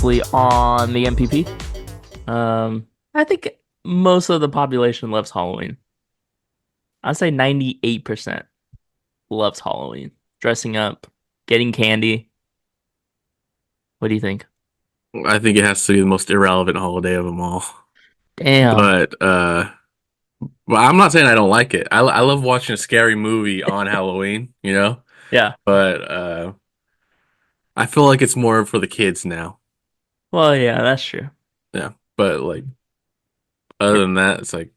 mostly on the MPP. I think most of the population loves Halloween. I'd say 98% loves Halloween. Dressing up, getting candy. What do you think? I think it has to be the most irrelevant holiday of them all. Damn. But well, I'm not saying I don't like it. I love watching a scary movie on Halloween. Yeah. But I feel like it's more for the kids now. Well, yeah, that's true. Yeah. But like other than that, it's like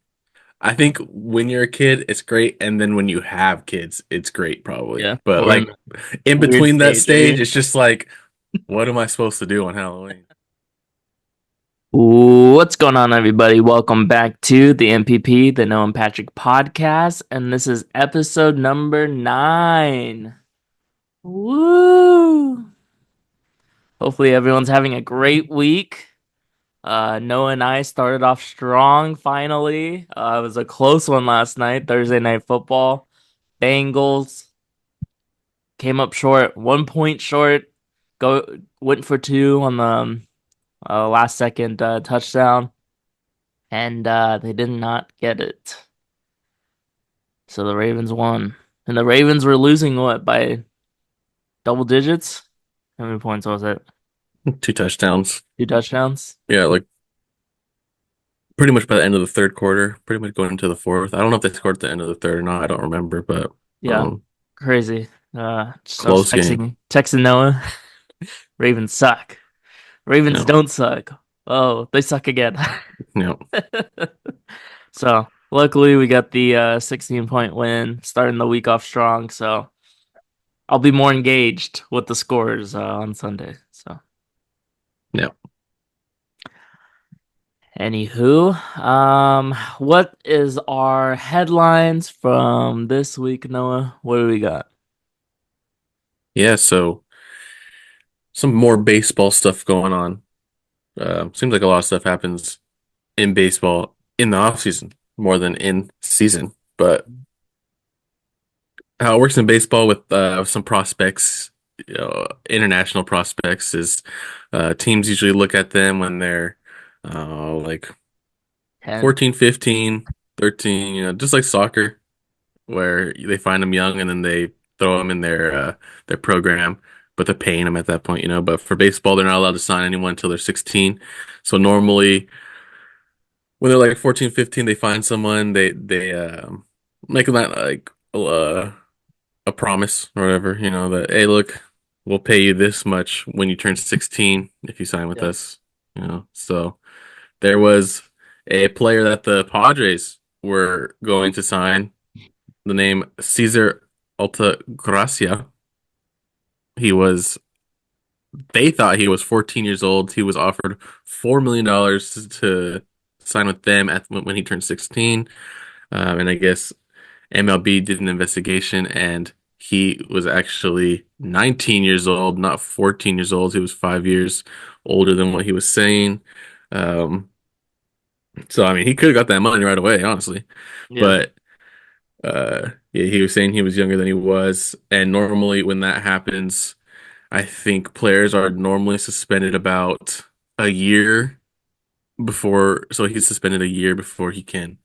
I think when you're a kid, it's great, and then when you have kids, it's great probably. Yeah. But We're in like a in weird between that stage right stage, here. it's just like, what am I supposed to do on Halloween? What's going on, everybody? Welcome back to the MPP, the Noah and Patrick podcast, and this is episode number 9. Woo! Hopefully, everyone's having a great week. Noah and I started off strong finally. It was a close one last night, Thursday night football. Bengals came up short, 1 point short. Went for two on the last second touchdown, and they did not get it. So the Ravens won. And the Ravens were losing what by double digits? How many points was it? Two touchdowns. Two touchdowns? Yeah, like pretty much by the end of the third quarter, pretty much going into the fourth. I don't know if they scored at the end of the third or not. I don't remember, but Yeah, um, crazy. So I was close game. texting Noah. Ravens suck. You Ravens know, don't suck. Oh, they suck again. you know, So luckily we got the 16-point win, starting the week off strong. So I'll be more engaged with the scores on Sunday. So yeah, anywho, what is our headlines from this week, Noah? What do we got? yeah. So some more baseball stuff going on. Seems like a lot of stuff happens in baseball in the off season more than in season. But how it works in baseball with some prospects, international prospects, is teams usually look at them when they're like 10. 14, 15, 13, just like soccer, where they find them young and then they throw them in their program, but they're paying them at that point. But for baseball, they're not allowed to sign anyone until they're 16. So normally when they're like 14, 15, they find someone, they make them like a promise or whatever, that hey, look, we'll pay you this much when you turn 16 if you sign with Yeah. us. So there was a player that the Padres were going to sign, the name Cesar Altagracia. He was, they thought he was 14 years old. He was offered $4 million to sign with them when he turned 16. And I guess MLB did an investigation and he was actually 19 years old, not 14 years old. He was 5 years older than what he was saying. Um, so, I mean, he could have got that money right away, honestly. Yeah. But yeah, he was saying he was younger than he was. And normally, when that happens, I think players are normally suspended about a year before. So, he's suspended a year before he can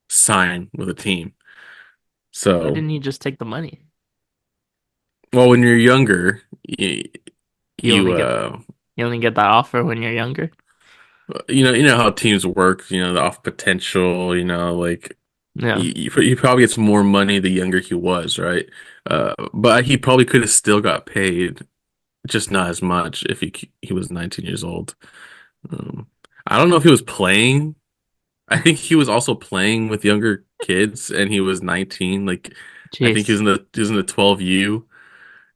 sign with a team. Why So, didn't he just take the money? well, when you're younger, You you only get you only get that offer when you're younger. you know how teams work, the off potential, like Yeah. he probably gets more money the younger he was, right? But he probably could have still got paid, just not as much if he was 19 years old. Um, I don't know if he was playing. I think he was also playing with younger kids, and he was 19. Like I think he was Jeez. in the 12U,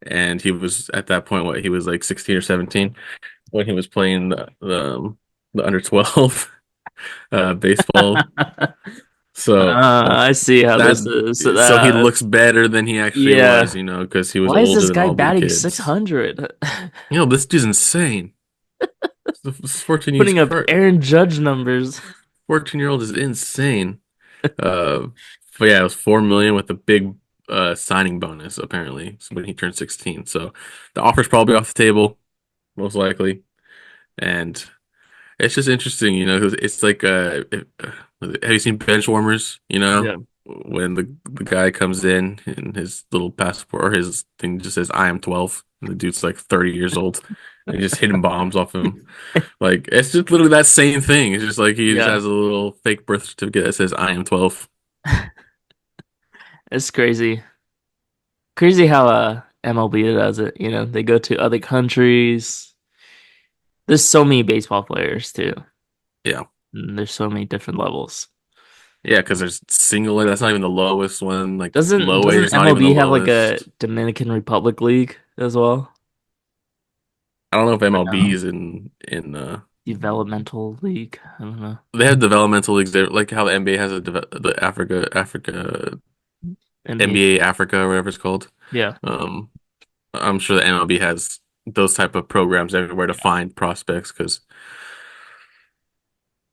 and he was at that point what he was like 16 or 17 when he was playing the under 12 baseball. So I see how that this is. so he looks better than he actually was, Yeah. because he was Why is older this than guy all the batting kids. 600? This dude's insane. This 14 years Putting up cur Aaron Judge numbers. 14-year-old is insane. Uh, but yeah, it was 4 million with a big signing bonus apparently when he turned 16. So the offer's probably off the table, most likely. And it's just interesting, 'cause it's like have you seen bench warmers? Yeah. When the guy comes in and his little passport or his thing just says I am 12 and the dude's like 30 years old and he's just hitting bombs off him. Like it's just literally that same thing. It's just like he just Yeah. has a little fake birth certificate that says I am 12. It's crazy. Crazy how MLB does it. They go to other countries. There's so many baseball players too. Yeah. And there's so many different levels. Yeah, because there's single A, that's not even the lowest one. Like Doesn't low A doesn't is not even the MLB have like a lowest. Dominican Republic league as well? I don't know if Or MLB no? is in Developmental league. I don't know. they have developmental leagues there, like how the NBA has the Africa NBA. NBA Africa or whatever it's called. Yeah. Um, I'm sure the MLB has those type of programs everywhere to find prospects because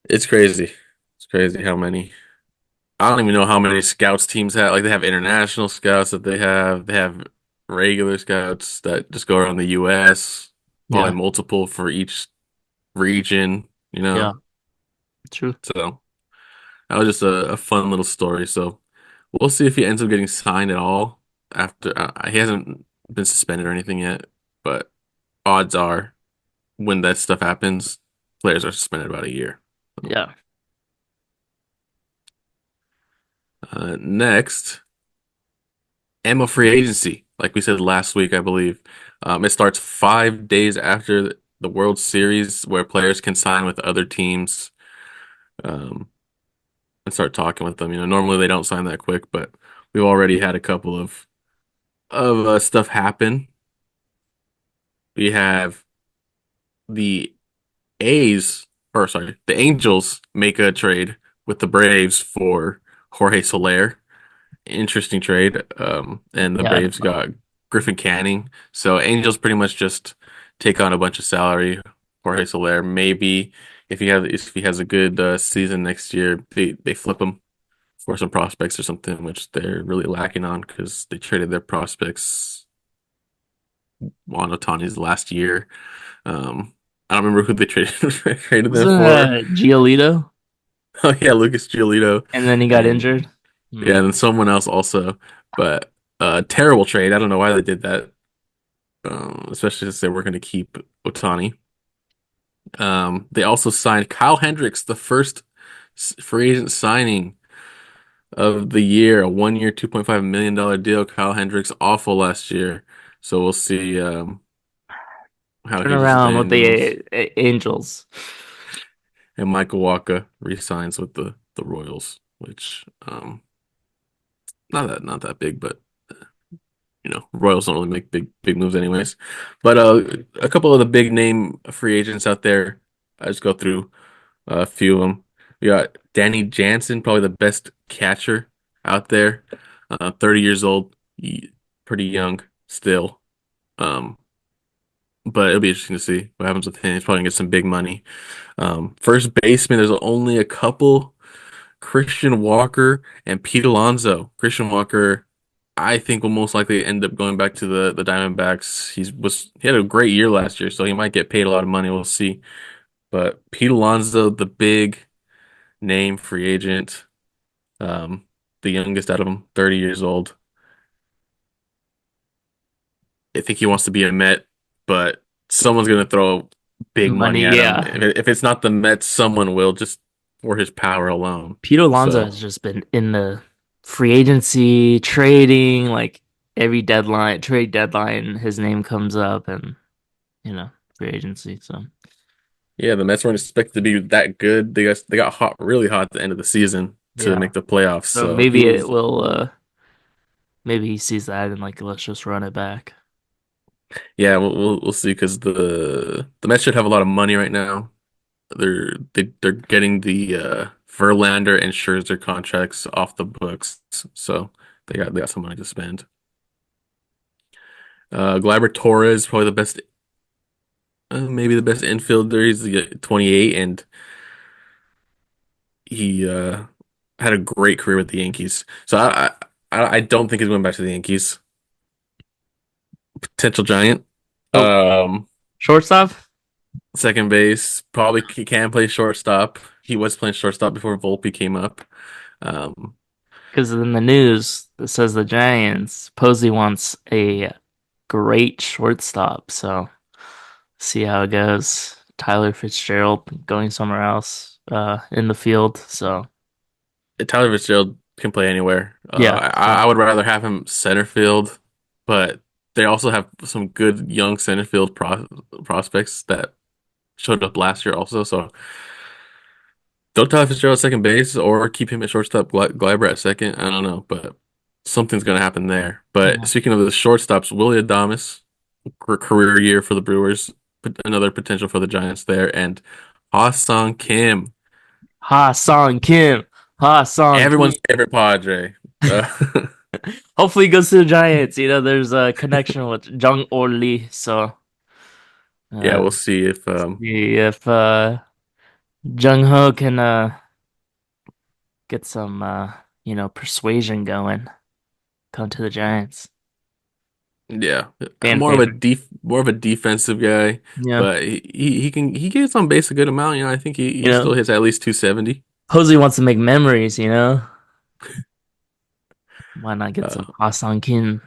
it's crazy. It's crazy how many. I don't even know how many scouts teams have. Like they have international scouts that they have. They have regular scouts that just go around the U.S. Probably Yeah. multiple for each region. Yeah. True. So that was just a fun little story. So we'll see if he ends up getting signed at all after he hasn't been suspended or anything yet. But odds are when that stuff happens, players are suspended about a year. So, Yeah. next, AMO free agency. Like we said last week, I believe. It starts 5 days after the World Series, where players can sign with other teams um, and start talking with them. Normally they don't sign that quick, but we've already had a couple of stuff happen. We have the A's, or sorry, the Angels make a trade with the Braves for Jorge Soler. Interesting trade. And the Yeah. I don't Braves know. got Griffin Canning. So Angels pretty much just take on a bunch of salary. Jorge Soler, maybe if he has a good season next year, they flip him for some prospects or something, which they're really lacking on because they traded their prospects on Otani's last year. I don't remember who they traded them Wasn't for. Giolito? Oh yeah, Lucas Giolito, And then he got and injured. Hmm. yeah, and then someone else also. But terrible trade. I don't know why they did that. Especially since they were going to keep Otani. They also signed Kyle Hendricks, the first free agent signing of the year, a 1 year, $2.5 million deal. Kyle Hendricks awful last year, so we'll see how Turn he just around with the ends. Angels. And Michael Walker resigns with the Royals, which not that big, but Royals don't really make big moves anyways. But a couple of the big name free agents out there. I just go through a few of them. We got Danny Jansen, probably the best catcher out there. 30 years old, pretty young still. Um, but it'll be interesting to see what happens with him. He's probably gonna get some big money. First baseman, there's only a couple. Christian Walker and Pete Alonso. Christian Walker, I think will most likely end up going back to the Diamondbacks. He had a great year last year, so he might get paid a lot of money. We'll see. But Pete Alonso, the big name free agent, um, the youngest out of them, 30 years old. I think he wants to be a Met, but someone's gonna throw big money Money, at him. yeah. If it's not the Mets, someone will just for his power alone. Pete Alonso So has just been in the free agency, trading, like every trade deadline, his name comes up and, free agency. So, yeah, the Mets weren't expected to be that good. They got hot, really hot at the end of the season to yeah. make the playoffs. So So he maybe it was, will, maybe he sees that and, like, let's just run it back. yeah, we'll see because the Mets should have a lot of money right now. They're getting the Verlander and Scherzer contracts off the books, so they got some money to spend. Gleyber Torres, probably the best, maybe the best infielder. He's 28, and he had a great career with the Yankees. So I don't think he's going back to the Yankees. Potential giant. Oh, Um, shortstop? second base. Probably can play shortstop. He was playing shortstop before Volpe came up. Um, Because in the news, it says the Giants, Posey wants a great shortstop. So see how it goes. Tyler Fitzgerald going somewhere else in the field. So Tyler Fitzgerald can play anywhere. yeah. I would rather have him center field, but they also have some good young center field prospects that showed up last year also. So don't Tyler Fitzgerald at second base or keep him at shortstop, Gleiber at second. I don't know, but something's going to happen there. But Yeah. speaking of the shortstops, Willie Adames, career year for the Brewers, another potential for the Giants there, and Ha-Sung Kim, Ha Song Kim. Ha Song Kim. everyone's favorite Padre. Uh, Hopefully he goes to the Giants. There's a connection with Jung Or Lee. So yeah, uh we'll see if see if Jung Ho can get some persuasion going. Come to the Giants. yeah, Fan favorite. more of a defensive guy, Yeah. but he gets on base a good amount. I think You he still know, hits at least 270. Posey wants to make memories. Why not get some Uh, Ha Song Kim?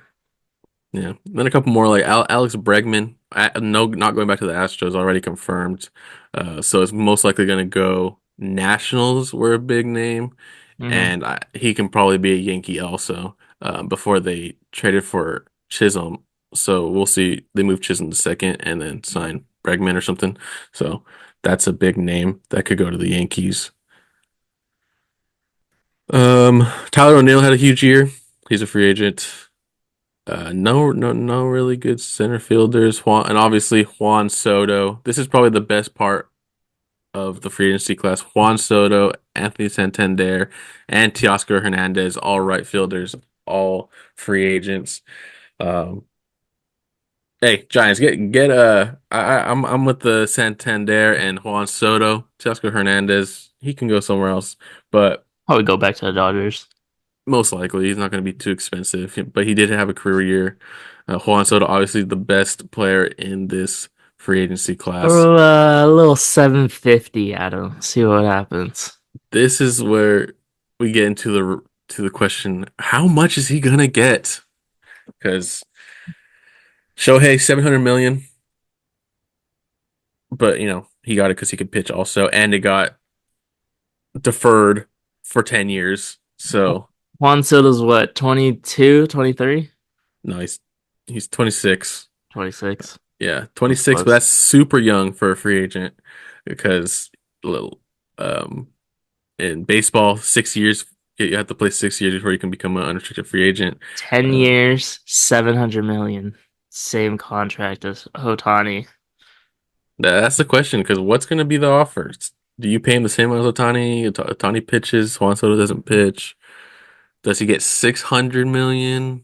Yeah. Then a couple more like Alex Bregman. No, not going back to the Astros, already confirmed. So it's most likely going to go Nationals were a big name, Hmm. and he can probably be a Yankee also. Before they traded for Chisholm, so we'll see. They move Chisholm to second and then sign Bregman or something. So that's a big name that could go to the Yankees. Tyler O'Neill had a huge year. He's a free agent. No, really good center fielders. And obviously Juan Soto. This is probably the best part of the free agency class. Juan Soto, Anthony Santander, and Teoscar Hernandez, all right fielders, all free agents. Um, hey, Giants, I'm with the Santander and Juan Soto. Teoscar Hernandez, he can go somewhere else, but Probably go back to the Dodgers. most likely he's not going to be too expensive. But he did have a career year. Juan Soto, obviously the best player in this free agency class. Throw a little 750 at him. See what happens. This is where we get into the question: how much is he gonna get? Because Shohei 700 million, but he got it because he could pitch also, and it got deferred for 10 years. So Juan Soto's what, 22, 23, no, he's 26. 26. Yeah, That's 26, but close. that's super young for a free agent because little um in baseball, 6 years you have to play 6 years before you can become an unrestricted free agent. 10 Uh, years, 700 million. Same contract as Otani. that's the question because what's going to be the offer? Do you pay him the same as Otani? Otani pitches, Juan Soto doesn't pitch. Does he get 600 million?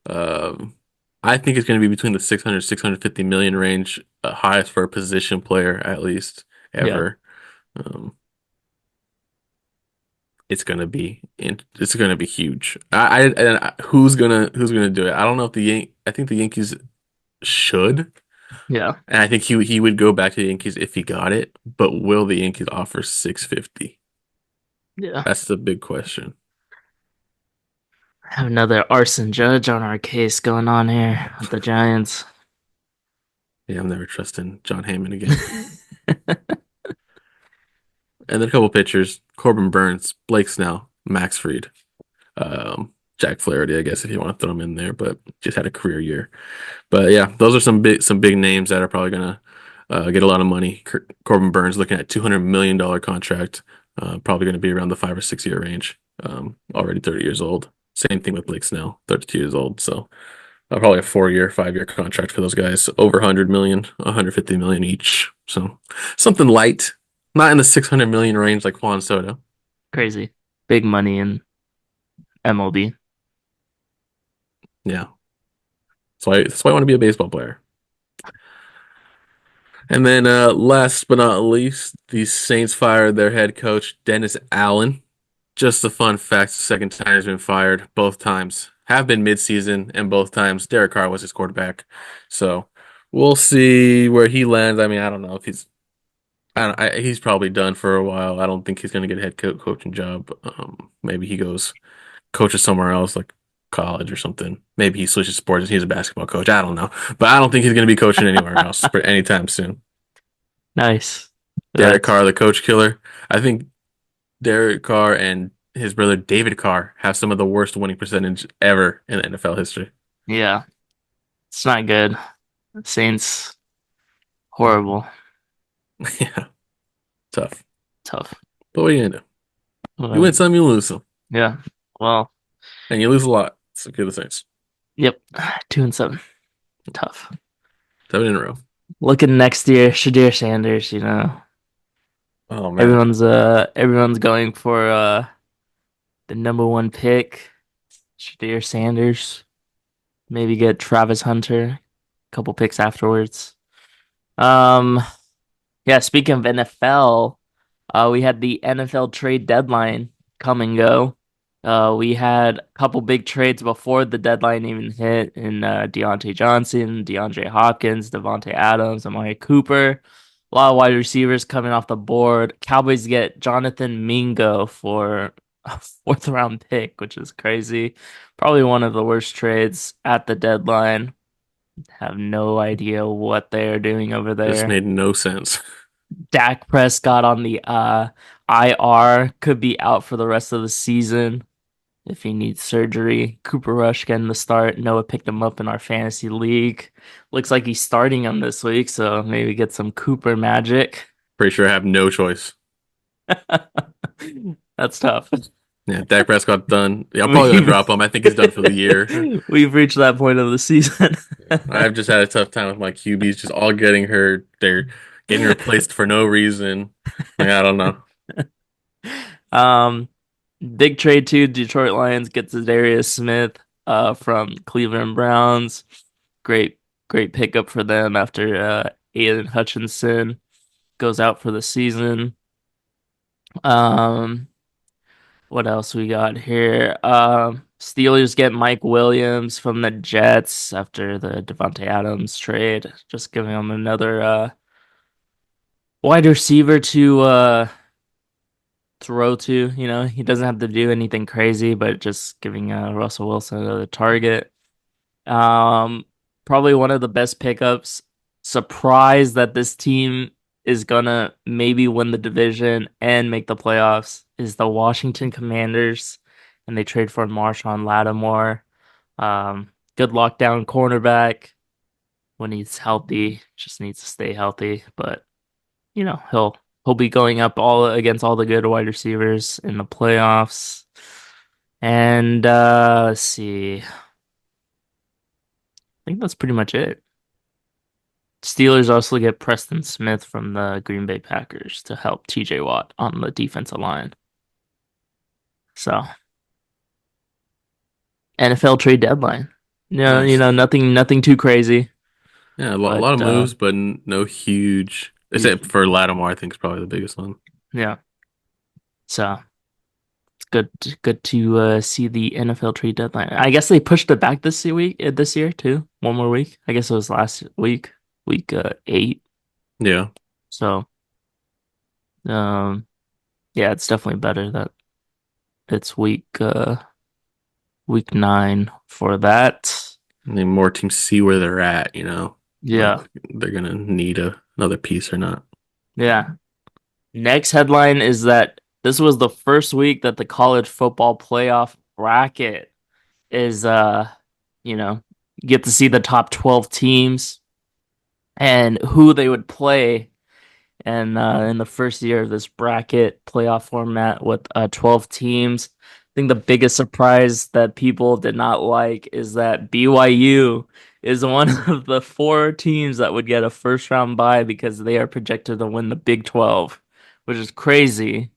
Um, I think it's going to be between the 600 650 million range, highest for a position player at least Yeah. ever. Um, it's gonna be huge. Who's gonna do it? I don't know if I think the Yankees should, Yeah. and I think he would go back to the Yankees if he got it. But will the Yankees offer 650? Yeah. That's the big question. Have another arson judge on our case going on here with the Giants. Yeah, I'm never trusting John Hammond again. And then a couple pitchers: Corbin Burns, Blake Snell, Max Fried, Jack Flaherty, I guess if you want to throw him in there, but just had a career year. But yeah, those are some big names that are probably gonna get a lot of money. Corbin Burns looking at $200 million contract, probably going to be around the 5 or 6 year range. Already 30 years old. Same thing with Blake Snell, 32 years old. So probably a 4 year, 5 year contract for those guys. Over 100 million, 150 million each. So something light, not in the 600 million range like Juan Soto. Crazy. Big money in MLB. Yeah, that's why I want to be a baseball player. And then last but not least, the Saints fired their head coach, Dennis Allen. Just a fun fact, the second time he's been fired. Both times have been midseason, and both times Derek Carr was his quarterback. So We'll see where he lands. I mean, I don't know if he's he's probably done for a while. I don't think he's going to get a coaching job. Maybe he goes coaches somewhere else, like college or something. Maybe he switches sports and he's a basketball coach. I don't know, but I don't think he's going to be coaching anywhere else for anytime soon. Nice. Derek That's Carr, the coach killer. I think Derek Carr and his brother David Carr have some of the worst winning percentage ever in NFL history. yeah. It's not good. Saints horrible. Yeah, tough. Tough. But what are you gonna do? You Uh, win some, you lose some, yeah. Well, and you lose a lot. So good the Saints. yep. 2-7. Tough. 7 in a row. Looking next year, Shadir Sanders, Oh man, everyone's going for the number one pick, Shadir Sanders. Maybe get Travis Hunter, a couple picks afterwards. Um, yeah, speaking of NFL, we had the NFL trade deadline come and go. We had a couple big trades before the deadline even hit in Deontay Johnson, DeAndre Hopkins, Devontae Adams, Amari Cooper. A lot of wide receivers coming off the board. Cowboys get Jonathan Mingo for a fourth round pick, which is crazy. Probably one of the worst trades at the deadline. Have no idea what they're doing over just there. made no sense. Dak Prescott on the IR could be out for the rest of the season if he needs surgery. Cooper Rush getting the start. Noah picked him up in our fantasy league. Looks like he's starting him this week, so maybe get some Cooper magic. Pretty sure I have no choice. That's tough. Yeah, Dak Prescott done. Yeah, I'm probably gonna We've drop him. I think he's done for the year. we've reached that point of the season. I've just had a tough time with my QBs, just all getting hurt. They're getting replaced for no reason. Like I don't know. Um, big trade too. Detroit Lions gets Darius Smith from Cleveland Browns. Great, great pickup for them after Aiden Hutchinson goes out for the season. Um, what else we got here? Steelers get Mike Williams from the Jets after the Devontae Adams trade, just giving them another wide receiver to throw to. He doesn't have to do anything crazy, but just giving Russell Wilson another target. Um, Probably one of the best pickups. Surprised that this team is gonna maybe win the division and make the playoffs is the Washington Commanders, and they trade for Marshawn Lattimore. Good lockdown cornerback when he's healthy. Just needs to stay healthy, but he'll be going up all against all the good wide receivers in the playoffs. And let's see. I think that's pretty much it. Steelers also get Preston Smith from the Green Bay Packers to help TJ Watt on the defensive line. So, NFL trade deadline. No, Nice. nothing too crazy, Yeah, a but lot of moves, but no huge. huge. Except for Lattimore, I think is probably the biggest one. Yeah. So, it's good to see the NFL trade deadline. I guess they pushed it back this year too. One more week. I guess it was last week, week 8. Yeah, So, um yeah, it's definitely better that it's week 9 for that. I mean, more teams see where they're at. Like Yeah. they're gonna need another piece or not. Yeah. Next headline is that this was the first week that the college football playoff bracket is you know, you get to see the top 12 teams and who they would play. And in the first year of this bracket playoff format with 12 teams, I think the biggest surprise that people did not like is that BYU is one of the 4 teams that would get a first round bye because they are projected to win the Big 12, which is crazy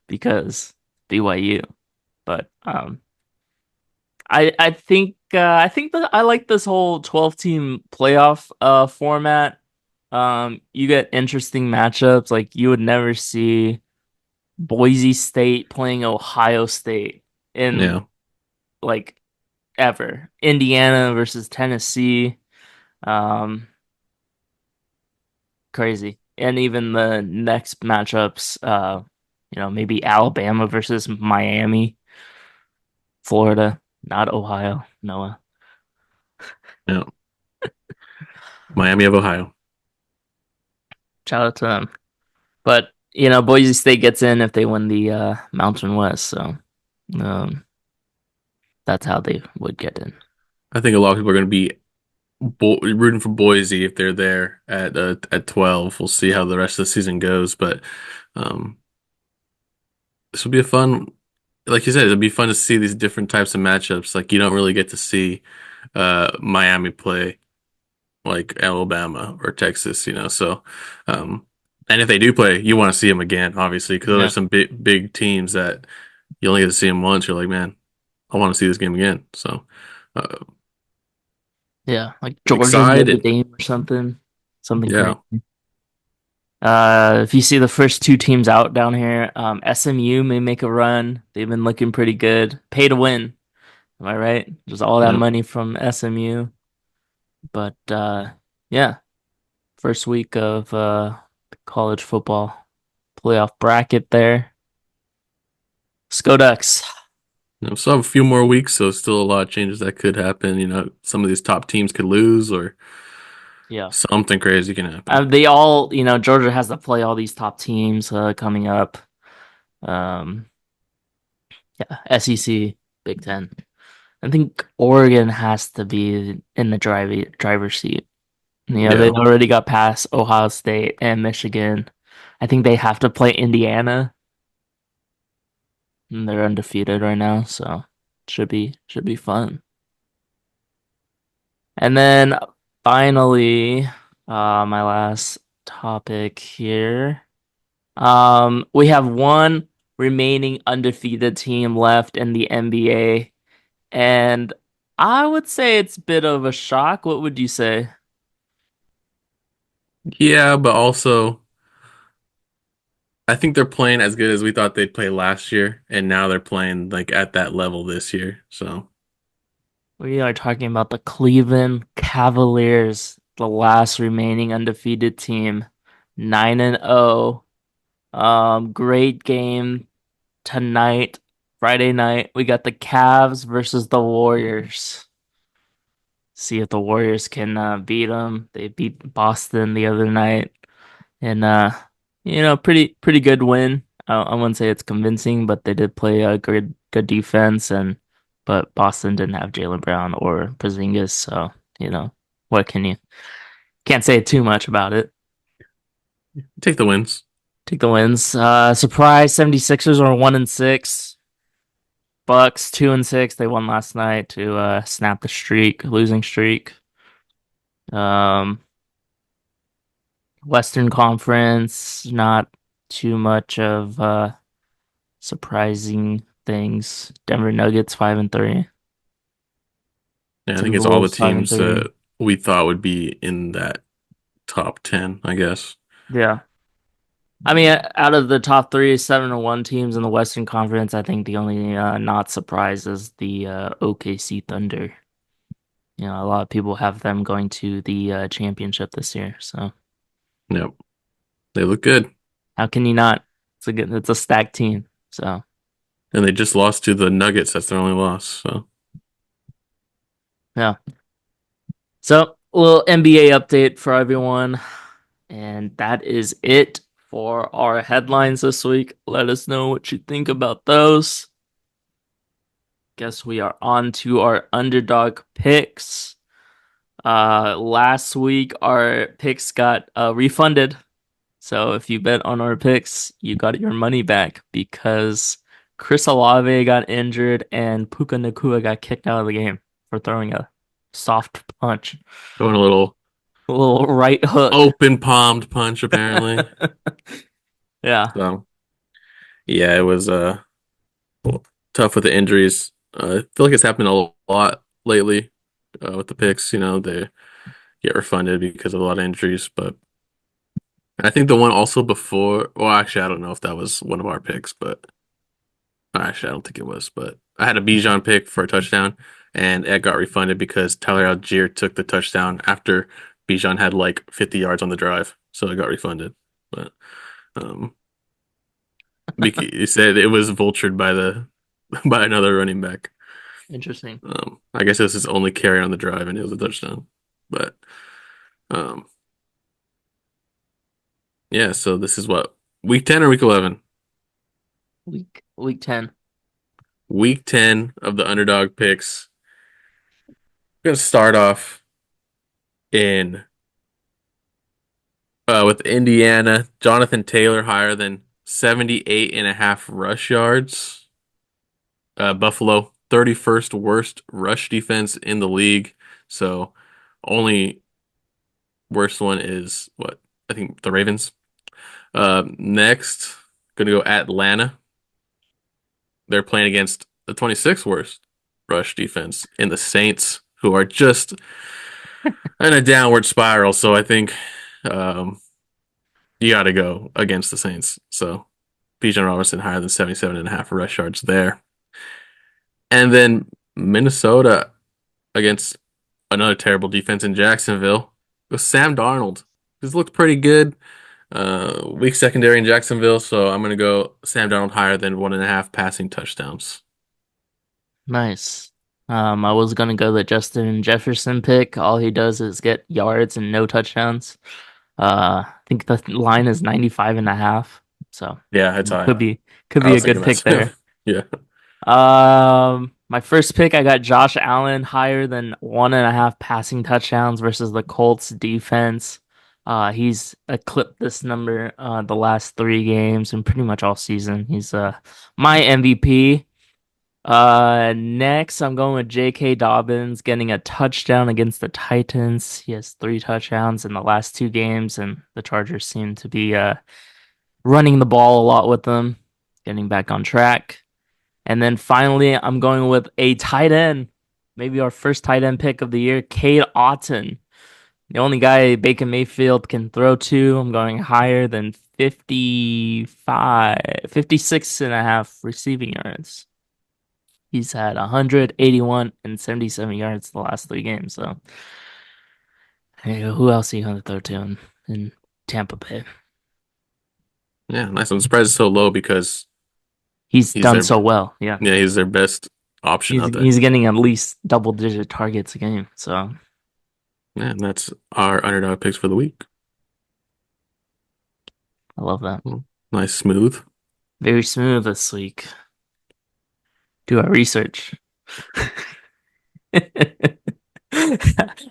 because BYU. But I think that I like this whole 12 team playoff format. You get interesting matchups. Like you would never see Boise State playing Ohio State in Yeah, like ever. Indiana versus Tennessee. Um, crazy. And even the next matchups, maybe Alabama versus Miami, Florida, not Ohio, Noah. Yeah, Miami of Ohio. Shout out to them. But, Boise State gets in if they win the Mountain West, so um, that's how they would get in. I think a lot of people are going to be rooting for Boise if they're there at 12. We'll see how the rest of the season goes, but um, this will be a fun. Like you said, it'll be fun to see these different types of matchups. Like you don't really get to see Miami play like Alabama or Texas, So, um, and if they do play, you want to see them again, obviously, because those are Yeah. some big teams that you only get to see them once. You're like, man, I want to see this game again. So, uh, Yeah, like Georgia Notre excited. Dame or something Yeah. crazy. If you see the first two teams out down here, SMU may make a run. They've been looking pretty good. Pay to win, am I right? There's all that Yeah. money from SMU. But yeah, first week of college football playoff bracket there. Ducks. So I have a few more weeks, so still a lot of changes that could happen. Some of these top teams could lose or Yeah. something crazy can happen. They all, Georgia has to play all these top teams coming up. Um, yeah, SEC, Big Ten. I think Oregon has to be in the driver's seat. They Yeah. already got past Ohio State and Michigan. I think they have to play Indiana, and they're undefeated right now, so should be fun. And then finally, my last topic here. We have one remaining undefeated team left in the NBA, and I would say it's a bit of a shock. What would you say? Yeah, but also I think they're playing as good as we thought they'd play last year, and now they're playing like at that level this year. So We are talking about the Cleveland Cavaliers, the last remaining undefeated team, 9-0. Great game tonight, Friday night. We got the Cavs versus the Warriors. See if the Warriors can beat them. They beat Boston the other night, and pretty good win. I wouldn't say it's convincing, but they did play a good defense, but Boston didn't have Jaylen Brown or Porzingis, so you know what can you can't say too much about it. take the wins. Take the wins. Surprise 76ers are 1-6. Bucks 2-6. They won last night to snap the losing streak. Um, Western Conference, not too much of surprising things. Denver Nuggets 5-3. Yeah, I think it's all the Timberwolves five and teams three. that we thought would be in that top 10, I guess. Yeah. I mean, out of the top three 7-1 teams in the Western Conference, I think the only not surprise is the OKC Thunder. A lot of people have them going to the championship this year. So Yep. They look good. how can you not? It's a stacked team. So And they just lost to the Nuggets. That's their only loss. So yeah. So a little NBA update for everyone. And that is it for our headlines this week. Let us know what you think about those. Guess we are on to our underdog picks. Last week our picks got refunded. So if you bet on our picks, you got your money back because Chris Olave got injured and Puka Nacua got kicked out of the game for throwing a soft punch, going a little a little right hook. open palmed punch, apparently. Yeah. So yeah, it was tough with the injuries. I feel like it's happened a lot lately with the picks. They get refunded because of a lot of injuries. But I think the one also before, well, actually, I don't know if that was one of our picks, but actually, I don't think it was. But I had a Bijan pick for a touchdown, and it got refunded because Tyler Algier took the touchdown after Bijan had like 50 yards on the drive, so it got refunded. But um, he said it was vultured by the by another running back. Interesting. I guess it was his only carry on the drive, and it was a touchdown. But um, yeah. So this is what week 10 or week 11? Week 10. Week 10 of the underdog picks. We're gonna start off in with Indiana. Jonathan Taylor higher than 78 and a half rush yards. Buffalo, 31st worst rush defense in the league. So only worst one is what? I think the Ravens. Next, gonna go Atlanta. They're playing against the 26th worst rush defense in the Saints, who are just in a downward spiral. So I think um, you got to go against the Saints. So Bijan Robinson higher than 77 and a half rush yards there. And then Minnesota against another terrible defense in Jacksonville with Sam Darnold. He's looked pretty good. Weak secondary in Jacksonville, so I'm going to go Sam Darnold higher than 1.5 passing touchdowns. Nice. I was gonna go the Justin Jefferson pick. All he does is get yards and no touchdowns. I think the line is 95 and a half. So Yeah, it's high. could I be a was thinking good that pick too. there. Yeah. My first pick, I got Josh Allen higher than 1.5 passing touchdowns versus the Colts defense. He's eclipsed this number the last 3 games and pretty much all season. He's my MVP. Next, I'm going with J.K. Dobbins getting a touchdown against the Titans. He has 3 touchdowns in the last 2 games, and the Chargers seem to be running the ball a lot with them, getting back on track. And then finally, I'm going with a tight end, maybe our first tight end pick of the year, Cade Otton. The only guy Baker Mayfield can throw to. I'm going higher than 56 and a half receiving yards. He's had 181 and 77 yards the last 3 games. So, hey, who else are you going to throw to in Tampa Bay? Yeah, nice. I'm surprised it's so low because He's he's done their so well. Yeah. yeah, he's their best option out there. He's getting at least double-digit targets a game. So, Yeah, and that's our underdog picks for the week. I love that. Well, nice, smooth. Very smooth this week. Do our research.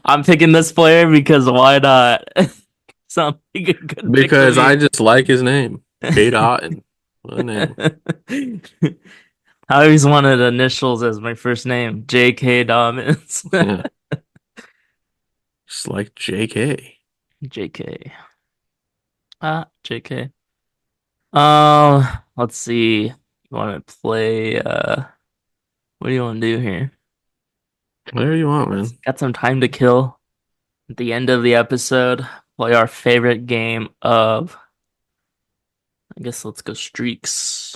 I'm picking this player because why not? Sounds like a good pick for Because I me. just like his name, Cade Otton. What a name. I always wanted initials as my first name, J.K. Dobbins. Yeah, just like JK. J.K. J.K. Let's see. You want to play? What do you want to do here? Whatever you want, Let's man. got some time to kill. At the end of the episode, play our favorite game of. I guess let's go streaks.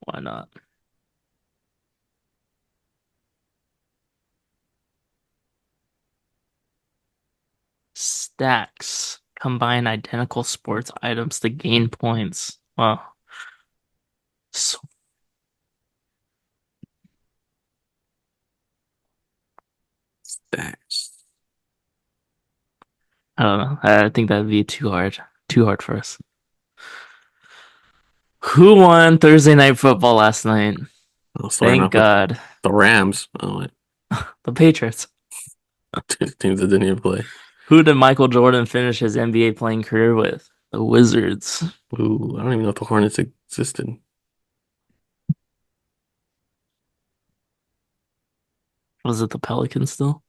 Why not? Stacks. Combine identical sports items to gain points. Well, so, Thanks. I don't know. I think that'd be too hard. Too hard for us. Who won Thursday night football last night? I'll start Thank off with God. the Rams. Oh, wait. The Patriots. Two teams that didn't even play. Who did Michael Jordan finish his NBA playing career with? The Wizards. Ooh, I don't even know if the Hornets existed. Was it the Pelicans still?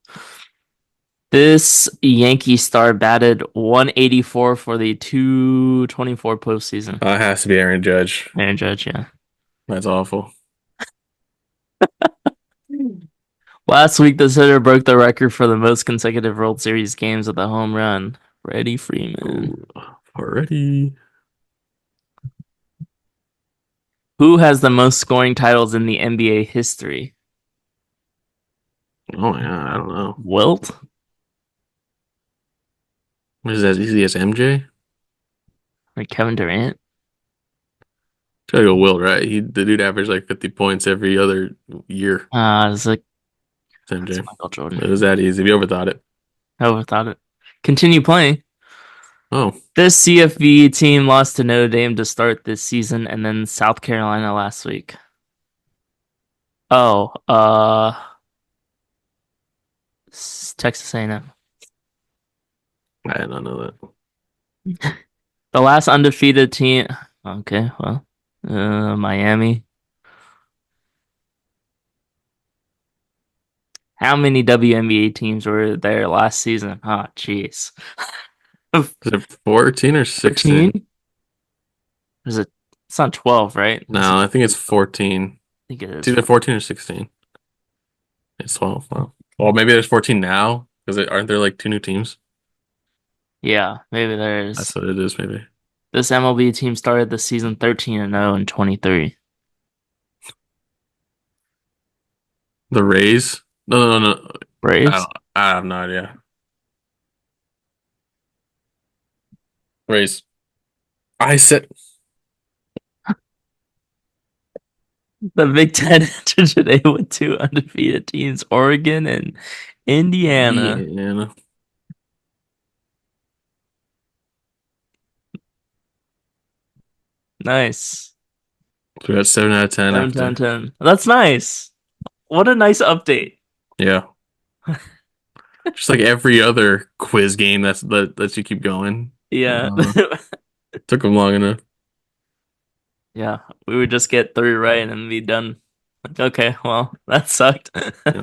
This Yankee star batted 184 for the 224 postseason. It has to be Aaron Judge. Aaron Judge, yeah. That's awful. Last week, the hitter broke the record for the most consecutive World Series games with a home run. Freddie Freeman. Ooh, already. Who has the most scoring titles in the NBA history? Oh, yeah, I don't know. Wilt? Is it as easy as MJ? Like Kevin Durant. Gotta go Will, right? The dude averaged like 50 points every other year. It's like It's that's MJ. Michael Jordan. It was that easy. We overthought it. I overthought it. Continue playing. Oh, This CFB team lost to Notre Dame to start this season, and then South Carolina last week. Oh, Texas A&M. I did not know that. The last undefeated team. Okay, well, Miami. How many WNBA teams were there last season? Oh, jeez. Is it 14 or 16? 14? Is it? It's not 12, right? No, I think it's 14. I think it It's is. either 14 or 16. It's 12. Wow. Well, maybe there's 14 now because aren't there like two new teams? Yeah, maybe That's there's. what it is, maybe. This MLB team started the season 13 and 0 and 23. The Rays? No, no, no, no. Braves? I have no idea. Rays. I said The Big Ten entered today with two undefeated teams, Oregon and Indiana. Indiana. Nice. So we got 7 out of 10 10, 10, after. 10. That's nice. What a nice update. Yeah. Just like every other quiz game that lets you keep going. Yeah. Took them long enough. Yeah. We would just get three right and then be done. Like, okay, well, that sucked. Yeah.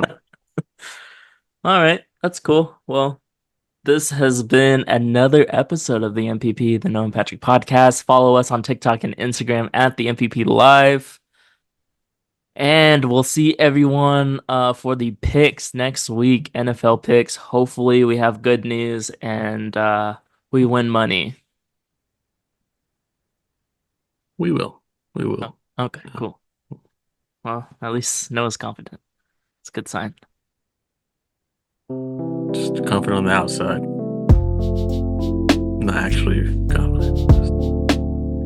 All right. That's cool. Well, this has been another episode of the MPP, the Noah and Patrick podcast. Follow us on TikTok and Instagram at the MPP Live. And we'll see everyone for the picks next week, NFL picks. Hopefully, we have good news and we win money. We will. We Oh, will. okay, Yeah. cool. Well, at least Noah's confident. It's a good sign. Just confident on the outside. Not actually confident.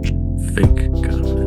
Just fake confident.